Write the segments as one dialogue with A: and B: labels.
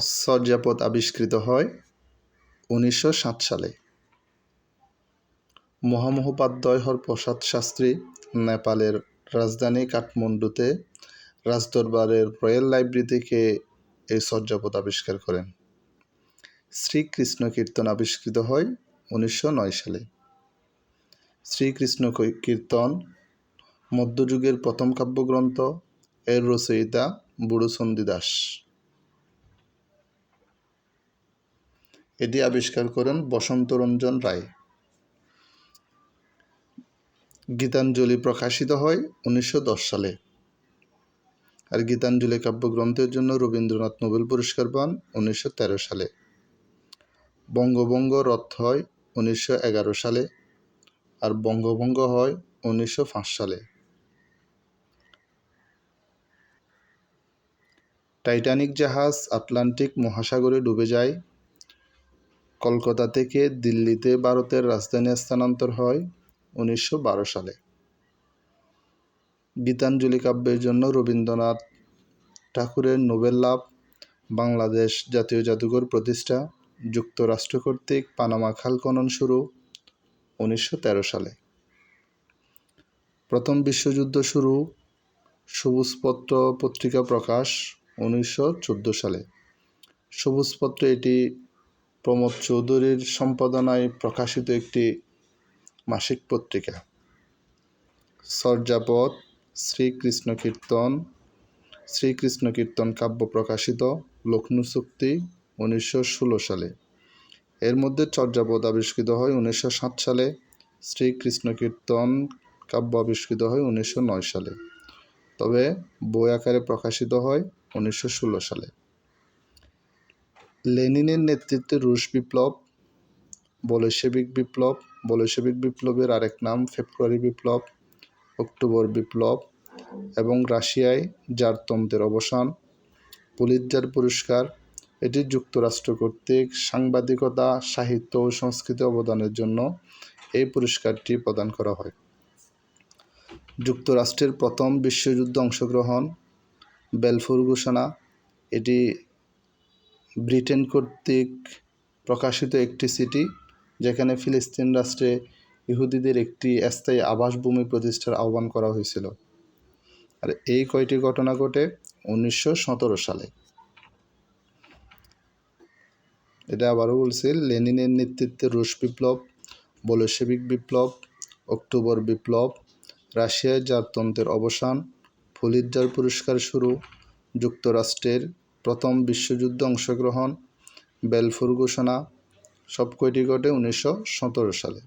A: চর্যাপদ আবিষ্কৃত হয় 1907 সালে। মহামহোপাধ্যায় হরপ্রসাদ শাস্ত্রী নেপালের রাজধানী কাঠমান্ডুতে রাজদরবারের রয়্যাল লাইব্রেরি থেকে এই চর্যাপদ আবিষ্কার করেন। শ্রীকৃষ্ণ কীর্তন আবিষ্কৃত হয় 1909 সালে। শ্রীকৃষ্ণ কীর্তন মধ্যযুগের প্রথম কাব্যগ্রন্থ, এর রচয়িতা বুড়ো চণ্ডীদাস। এটি আবিষ্কার করেন বসন্তরঞ্জন রায়। গীতাঞ্জলি প্রকাশিত হয় 1910 সালে। আর গীতাঞ্জলি কাব্যগ্রন্থের জন্য রবীন্দ্রনাথ নোবেল পুরস্কার পান 1913 সালে। বঙ্গভঙ্গ রদ হয় 1911 সালে আর বঙ্গভঙ্গ হয় 1905 সালে। টাইটানিক জাহাজ আটলান্টিক মহাসাগরে ডুবে যায়। কলকাতা থেকে দিল্লিতে ভারতের রাজধানী স্থানান্তর হয় 1912 সালে। গীতাঞ্জলি কাব্যের জন্য রবীন্দ্রনাথ ঠাকুরের নোবেল লাভ, বাংলাদেশ জাতীয় জাদুঘর প্রতিষ্ঠা, যুক্তরাষ্ট্র কর্তৃক পানামা খাল খনন শুরু 1913 সালে। প্রথম বিশ্বযুদ্ধ শুরু, সবুজপত্র পত্রিকা প্রকাশ 1914 সালে। সবুজপত্র এটি প্রমোদ চৌধুরীর সম্পাদনায় প্রকাশিত একটি মাসিক পত্রিকা। চর্যাপদ শ্রীকৃষ্ণ কীর্তন কাব্য প্রকাশিত লক্ষ্ণৌ চুক্তি 1916 সালে। এর মধ্যে চর্যাপদ আবিষ্কৃত হয় 1907 সালে। শ্রীকৃষ্ণ কীর্তন কাব্য আবিষ্কৃত হয় 1909 সালে, তবে বই আকারে প্রকাশিত হয় 1916 সালে। লেনিনের নেতৃত্বে রুশ বিপ্লব, বলশেভিক বিপ্লবের আরেক নাম ফেব্রুয়ারি বিপ্লব, অক্টোবর বিপ্লব এবং রাশিয়ায় জারতন্ত্রের অবসান, পুলিৎজার পুরস্কার, এটি যুক্তরাষ্ট্র কর্তৃক সাংবাদিকতা, সাহিত্য ও সংস্কৃতি অবদানের জন্য এই পুরস্কারটি প্রদান করা হয়। যুক্তরাষ্ট্রের প্রথম বিশ্বযুদ্ধে অংশগ্রহণ, বেলফোর ঘোষণা, এটি ব্রিটেন কর্তৃক প্রকাশিত একটি চিঠি যেখানে ফিলিস্তিন রাষ্ট্রে ইহুদিদের একটি স্থায়ী আবাসভূমি প্রতিষ্ঠার আহ্বান করা হয়েছিল। আর এই কয়টি ঘটনা ঘটে 1917 সালে। এটা আবারও বলছি, লেনিনের নেতৃত্বে রুশ বিপ্লব, বলশেভিক বিপ্লব, অক্টোবর বিপ্লব, রাশিয়ায় জারতন্ত্রের অবসান, পুলিৎজার পুরস্কার শুরু, যুক্তরাষ্ট্রের প্রথম বিশ্বযুদ্ধে অংশগ্রহণ, বেলফোর ঘোষণা, সব কয়টি ঘটে 1917 সালে।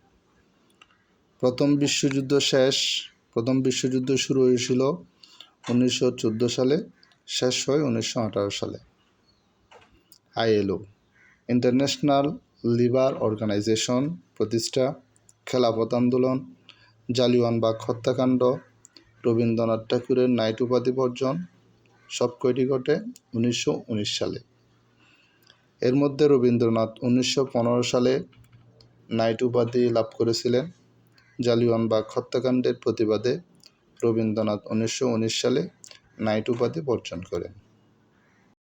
A: প্রথম বিশ্বযুদ্ধ শুরু হয়েছিল 1914 সালে, শেষ হয় 1918 সালে। ILO ইন্টারন্যাশনাল লিবার অর্গানাইজেশন প্রতিষ্ঠা, খেলাফত আন্দোলন, জালিয়ানবাগ হত্যাকাণ্ড, রবীন্দ্রনাথ ঠাকুরের নাইট উপাধি বর্জন, সব কয়টি ঘটে 1919 সালে। এর মধ্যে রবীন্দ্রনাথ 1915 সালে নাইট উপাধি লাভ করেছিলেন। জালিয়ানবাগ হত্যাকাণ্ডের প্রতিবাদে রবীন্দ্রনাথ 1919 সালে নাইট উপাধি বর্জন করেন।